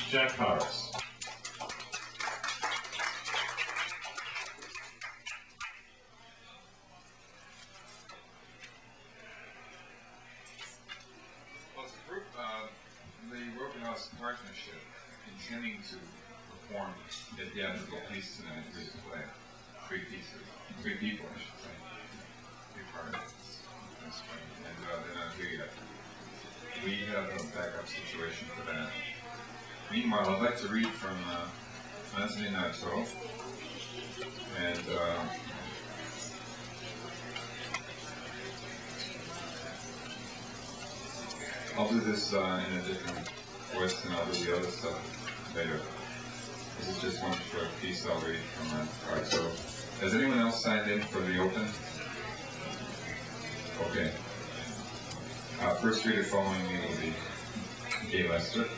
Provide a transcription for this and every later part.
Jack Powers. Well, it's a group, the Broken House Partnership, intending to perform a theatrical piece tonight, to play 3 pieces, 3 people, I should say, 3 parts. And they're not here yet. We have a backup situation for that. Meanwhile, I'd like to read from Anthony Nateau, and I'll do this in a different voice and I'll do the other stuff later. This is just one short piece I'll read from that part. So, has anyone else signed in for the open? Okay. First reader following me will be Gay Lester.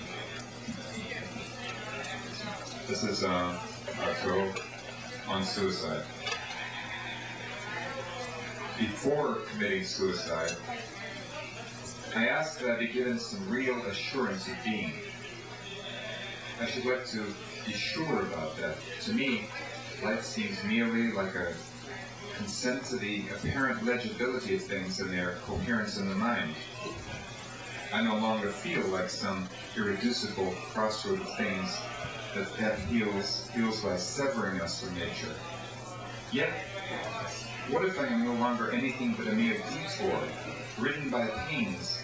This is Nateau on suicide. Before committing suicide, I ask that I be given some real assurance of being. I should like to be sure about that. To me, life seems merely like a consent to the apparent legibility of things and their coherence in the mind. I no longer feel like some irreducible crossroad of things that death heals by severing us from nature. Yet, what if I am no longer anything but a mere detour, ridden by pains,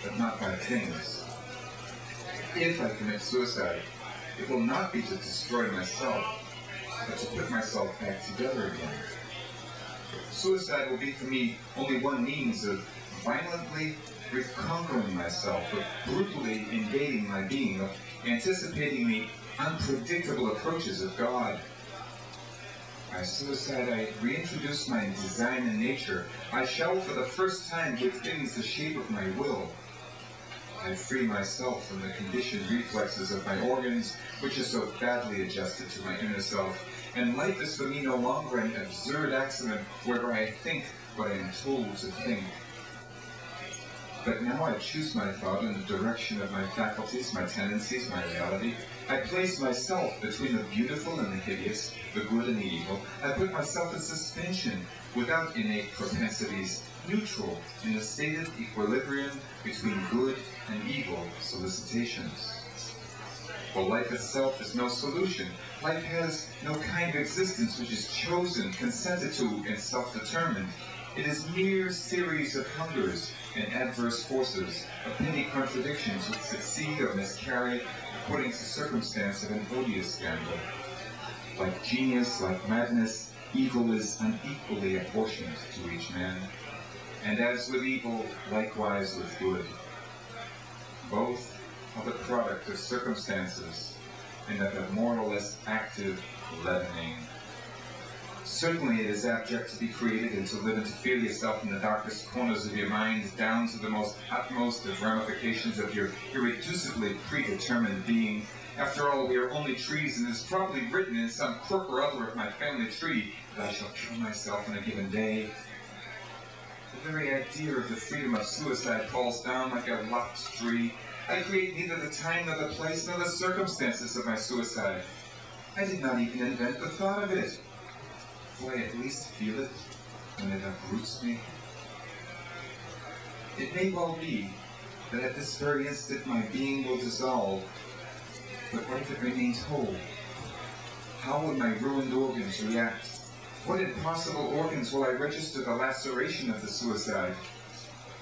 but not by things? If I commit suicide, it will not be to destroy myself, but to put myself back together again. Suicide will be for me only one means of violently reconquering myself, of brutally invading my being, of anticipating the unpredictable approaches of God. By suicide, I reintroduce my design in nature. I shall for the first time give things the shape of my will. I free myself from the conditioned reflexes of my organs, which are so badly adjusted to my inner self. And life is for me no longer an absurd accident wherever I think what I am told to think. But now I choose my thought in the direction of my faculties, my tendencies, my reality. I place myself between the beautiful and the hideous, the good and the evil. I put myself in suspension without innate propensities, neutral in a state of equilibrium between good and evil solicitations. For life itself is no solution. Life has no kind of existence which is chosen, consented to, and self-determined. It is mere series of hungers and adverse forces, of petty contradictions which succeed or miscarry according to circumstance of an odious scandal. Like genius, like madness, evil is unequally apportioned to each man, and as with evil, likewise with good. Both are the product of circumstances and of a more or less active leavening. Certainly it is abject to be created and to live and to feel yourself in the darkest corners of your mind, down to the most utmost of ramifications of your irreducibly predetermined being. After all, we are only trees, and it is probably written in some crook or other of my family tree that I shall kill myself on a given day. The very idea of the freedom of suicide falls down like a lopped tree. I create neither the time nor the place nor the circumstances of my suicide. I did not even invent the thought of it. Will I at least feel it when it uproots me? It may well be that at this very instant my being will dissolve, but what if it remains whole? How will my ruined organs react? What impossible organs will I register the laceration of the suicide?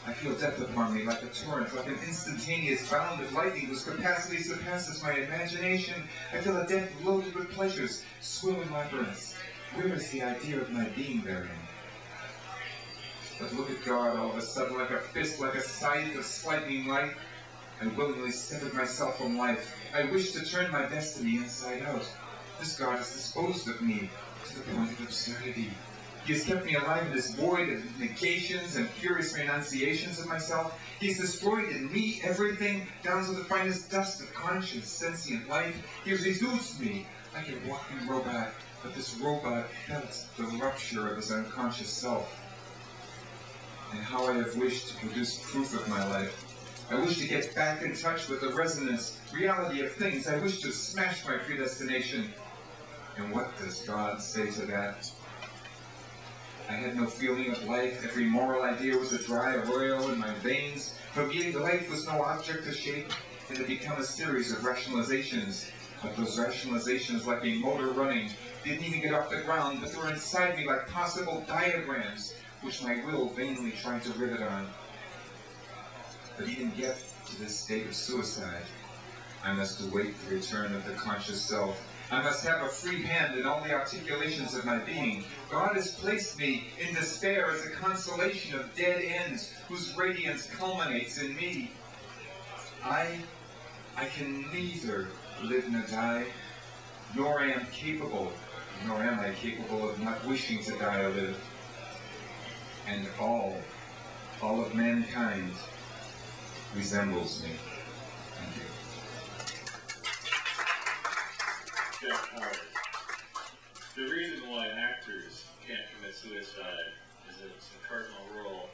I feel death upon me like a torrent, like an instantaneous bound of lightning whose capacity surpasses my imagination. I feel a death loaded with pleasures, swirling labyrinths. Where is the idea of my being therein? But look at God, all of a sudden, like a fist, like a scythe of slightening light. I willingly severed myself from life. I wish to turn my destiny inside out. This God has disposed of me to the point of absurdity. He has kept me alive in this void of negations and furious renunciations of myself. He has destroyed in me everything, down to the finest dust of conscious, sentient life. He has reduced me like a walking robot, but this robot felt the rupture of his unconscious self. And how I have wished to produce proof of my life, I wish to get back in touch with the resonance, reality of things. I wish to smash my predestination. And what does God say to that? I had no feeling of life. Every moral idea was a dry oil in my veins. Forgetting life was no object to shape. It had become a series of rationalizations. But those rationalizations, like a motor running, didn't even get off the ground, but they were inside me like possible diagrams, which my will vainly tried to rivet on. But even get to this state of suicide, I must await the return of the conscious self. I must have a free hand in all the articulations of my being. God has placed me in despair as a constellation of dead ends whose radiance culminates in me. I can neither live nor die, nor am I capable of not wishing to die or live. And all of mankind resembles me. Thank you. Jeff Howard. The reason why actors can't commit suicide is that it's a cardinal rule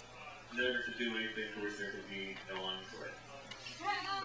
never to do anything for which there could be no unemployment.